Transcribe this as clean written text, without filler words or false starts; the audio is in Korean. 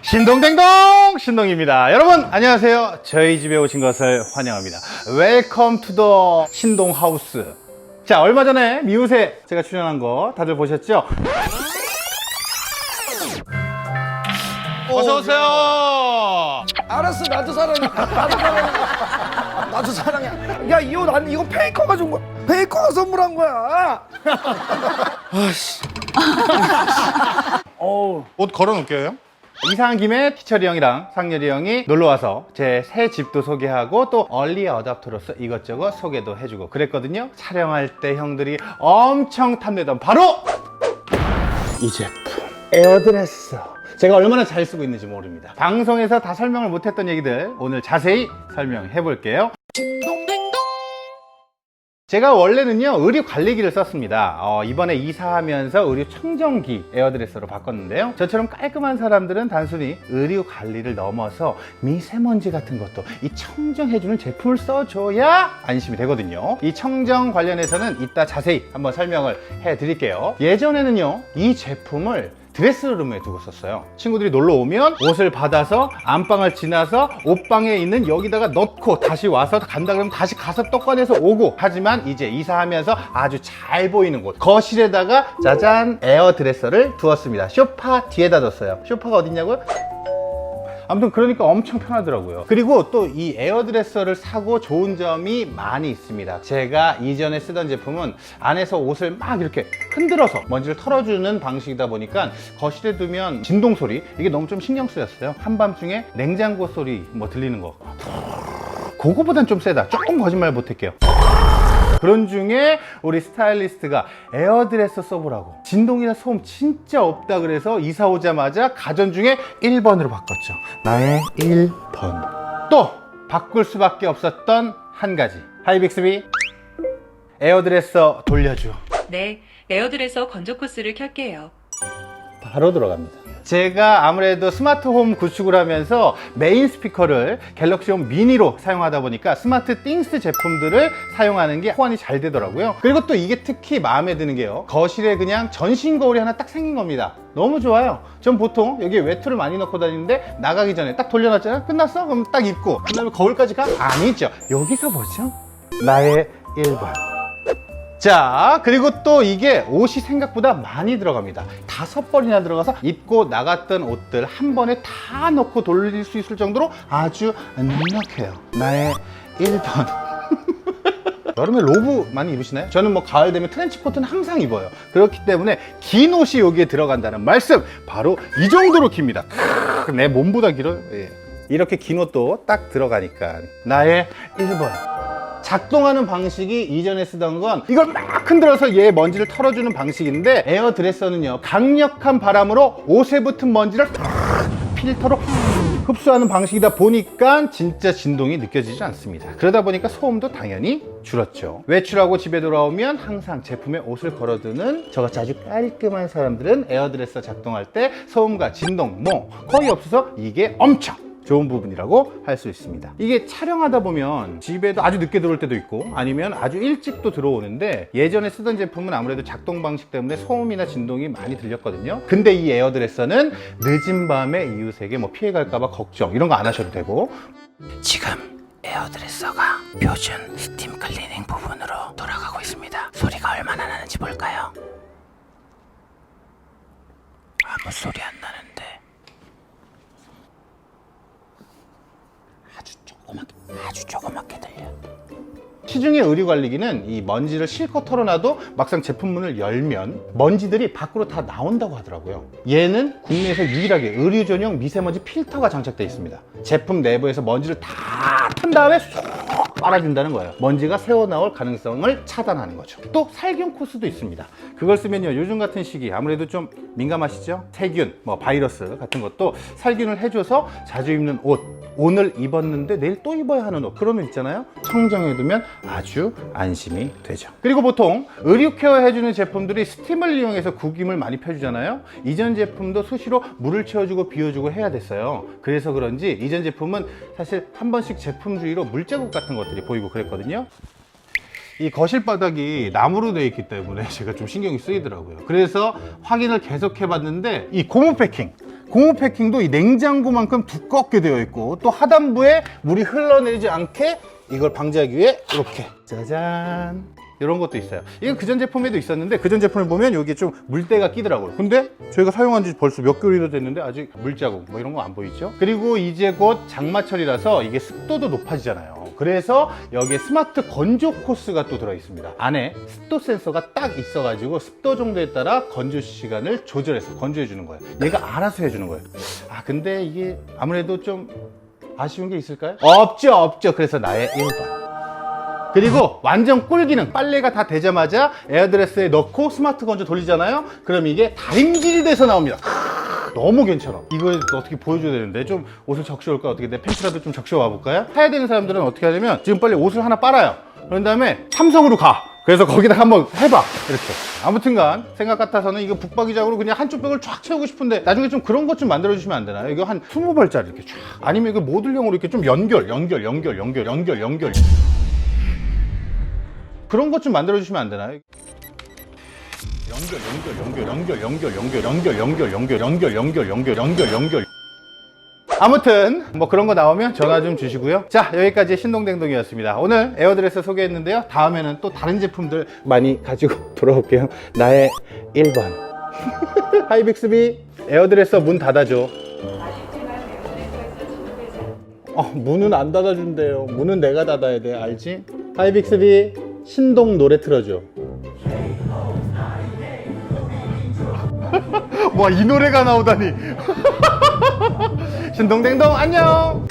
신동댕동 신동입니다. 여러분 안녕하세요. 저희 집에 오신 것을 환영합니다. 웰컴 투 더 신동하우스. 자, 얼마 전에 미우새 제가 출연한 거 다들 보셨죠? 어서오세요. 알았어, 나도 사랑해. 나도 사랑해. 나도 사랑해. 야, 이거 페이커가 준 거야. 페이커가 선물한 거야. 아씨. 옷 걸어 놓을게요. 이사한 김에 희철이 형이랑 상렬이 형이 놀러와서 제 새 집도 소개하고 또 얼리 어답터로서 이것저것 소개도 해주고 그랬거든요. 촬영할 때 형들이 엄청 탐내던 바로 이 제품 에어드레서. 제가 얼마나 잘 쓰고 있는지 모릅니다. 방송에서 다 설명을 못했던 얘기들 오늘 자세히 설명해 볼게요. 제가 원래는요 의류 관리기를 썼습니다. 이번에 이사하면서 의류 청정기 에어드레서로 바꿨는데요, 저처럼 깔끔한 사람들은 단순히 의류 관리를 넘어서 미세먼지 같은 것도 이 청정해주는 제품을 써줘야 안심이 되거든요. 이 청정 관련해서는 이따 자세히 한번 설명을 해 드릴게요. 예전에는요 이 제품을 드레스룸에 두고 썼어요. 친구들이 놀러 오면 옷을 받아서 안방을 지나서 옷방에 있는 여기다가 넣고 다시 와서 간다 그러면 다시 가서 또 꺼내서 오고. 하지만 이제 이사하면서 아주 잘 보이는 곳 거실에다가 짜잔 에어드레서를 두었습니다. 소파 뒤에다 뒀어요. 소파가 어딨냐고요? 아무튼 그러니까 엄청 편하더라고요. 그리고 또 이 에어드레서를 사고 좋은 점이 많이 있습니다. 제가 이전에 쓰던 제품은 안에서 옷을 막 이렇게 흔들어서 먼지를 털어주는 방식이다 보니까 거실에 두면 진동 소리, 이게 너무 좀 신경 쓰였어요. 한밤중에 냉장고 소리 뭐 들리는 거, 그거보단 좀 세다. 조금 거짓말 못할게요. 그런 중에 우리 스타일리스트가 에어드레서 써보라고, 진동이나 소음 진짜 없다 그래서 이사 오자마자 가전 중에 1번으로 바꿨죠. 나의 1번. 또 바꿀 수밖에 없었던 한 가지, 하이빅스비 에어드레서 돌려줘. 네, 에어드레서 건조 코스를 켤게요. 바로 들어갑니다. 제가 아무래도 스마트홈 구축을 하면서 메인 스피커를 갤럭시홈 미니로 사용하다 보니까 스마트 띵스 제품들을 사용하는 게 호환이 잘 되더라고요. 그리고 또 이게 특히 마음에 드는 게요, 거실에 그냥 전신 거울이 하나 딱 생긴 겁니다. 너무 좋아요. 전 보통 여기에 외투를 많이 넣고 다니는데 나가기 전에 딱 돌려놨잖아요. 끝났어? 그럼 딱 입고 그 다음에 거울까지 가? 아니죠. 여기서 보죠. 나의 1번. 자, 그리고 또 이게 옷이 생각보다 많이 들어갑니다. 5벌이나 들어가서 입고 나갔던 옷들 한 번에 다 넣고 돌릴 수 있을 정도로 아주 넉넉해요. 나의 1번. 여름에 로브 많이 입으시나요? 저는 뭐 가을 되면 트렌치코트는 항상 입어요. 그렇기 때문에 긴 옷이 여기에 들어간다는 말씀, 바로 이 정도로 깁니다. 내 몸보다 길어요. 예. 이렇게 긴 옷도 딱 들어가니까 나의 1번. 작동하는 방식이 이전에 쓰던 건 이걸 막 흔들어서 얘 먼지를 털어주는 방식인데, 에어드레서는요 강력한 바람으로 옷에 붙은 먼지를 필터로 흡수하는 방식이다 보니까 진짜 진동이 느껴지지 않습니다. 그러다 보니까 소음도 당연히 줄었죠. 외출하고 집에 돌아오면 항상 제품에 옷을 걸어두는 저같이 아주 깔끔한 사람들은 에어드레서 작동할 때 소음과 진동 뭐 거의 없어서 이게 엄청 좋은 부분이라고 할 수 있습니다. 이게 촬영하다 보면 집에도 아주 늦게 들어올 때도 있고 아니면 아주 일찍도 들어오는데, 예전에 쓰던 제품은 아무래도 작동 방식 때문에 소음이나 진동이 많이 들렸거든요. 근데 이 에어드레서는 늦은 밤에 이웃에게 뭐 피해갈까봐 걱정 이런 거 안 하셔도 되고. 지금 에어드레서가 표준 스팀 클리닝 부분으로 돌아가고 있습니다. 소리가 얼마나 나는지 볼까요? 아무 소리 안 나는데 아주 조그맣게 들려. 시중의 의류관리기는 이 먼지를 실컷 털어놔도 막상 제품문을 열면 먼지들이 밖으로 다 나온다고 하더라고요. 얘는 국내에서 유일하게 의류 전용 미세먼지 필터가 장착되어 있습니다. 제품 내부에서 먼지를 다 튼 다음에 쏙 빨아준다는 거예요. 먼지가 새어나올 가능성을 차단하는 거죠. 또 살균 코스도 있습니다. 그걸 쓰면요, 요즘 같은 시기 아무래도 좀 민감하시죠? 세균, 뭐 바이러스 같은 것도 살균을 해줘서 자주 입는 옷, 오늘 입었는데 내일 또 입어야 하는 옷, 그런 옷 있잖아요. 청정해두면 아주 안심이 되죠. 그리고 보통 의류 케어 해주는 제품들이 스팀을 이용해서 구김을 많이 펴주잖아요. 이전 제품도 수시로 물을 채워주고 비워주고 해야 됐어요. 그래서 그런지 이전 제품은 사실 한 번씩 제품 주위로 물자국 같은 것들이 보이고 그랬거든요. 이 거실 바닥이 나무로 되어 있기 때문에 제가 좀 신경이 쓰이더라고요. 그래서 확인을 계속 해봤는데 이 고무 패킹, 고무 패킹도 이 냉장고만큼 두껍게 되어 있고 또 하단부에 물이 흘러내리지 않게 이걸 방지하기 위해 이렇게 짜잔 이런 것도 있어요. 이건 그전 제품에도 있었는데 그전 제품을 보면 여기 좀 물때가 끼더라고요. 근데 저희가 사용한 지 벌써 몇 개월이 됐는데 아직 물자국 뭐 이런 거 안 보이죠? 그리고 이제 곧 장마철이라서 이게 습도도 높아지잖아요. 그래서 여기에 스마트 건조 코스가 또 들어 있습니다. 안에 습도 센서가 딱 있어가지고 습도 정도에 따라 건조 시간을 조절해서 건조해 주는 거예요. 얘가 알아서 해주는 거예요. 아 근데 이게 아무래도 좀 아쉬운 게 있을까요? 없죠. 그래서 나의 1번. 그리고 완전 꿀 기능, 빨래가 다 되자마자 에어드레스에 넣고 스마트 건조 돌리잖아요. 그럼 이게 다림질이 돼서 나옵니다. 너무 괜찮아. 이걸 어떻게 보여줘야 되는데 좀 옷을 적셔올까? 어떻게 내 팬츠라도 좀 적셔와 볼까요? 사야 되는 사람들은 어떻게 하냐면 지금 빨리 옷을 하나 빨아요. 그런 다음에 삼성으로 가. 그래서 거기다 한번 해봐. 이렇게. 아무튼간 생각 같아서는 이거 북박이장으로 그냥 한쪽 벽을 쫙 채우고 싶은데 나중에 좀 그런 것 좀 만들어 주시면 안 되나요? 이거 한 20벌짜리 이렇게 쫙. 아니면 이거 모듈형으로 이렇게 좀 연결. 그런 것 좀 만들어 주시면 안 되나요? 연결. 아무튼 뭐 그런 거 나오면 전화 좀 주시고요. 자, 여기까지 신동댕동이었습니다. 오늘 에어드레스 소개했는데요. 다음에는 또 다른 제품들 많이 가지고 돌아올게요. 나의 1번. 하이빅스비 에어드레서 문 닫아줘. 문은 안 닫아준대요. 문은 내가 닫아야 돼. 알지? 하이빅스비 신동 노래 틀어줘. 와, 이 노래가 나오다니. 신동댕동 안녕.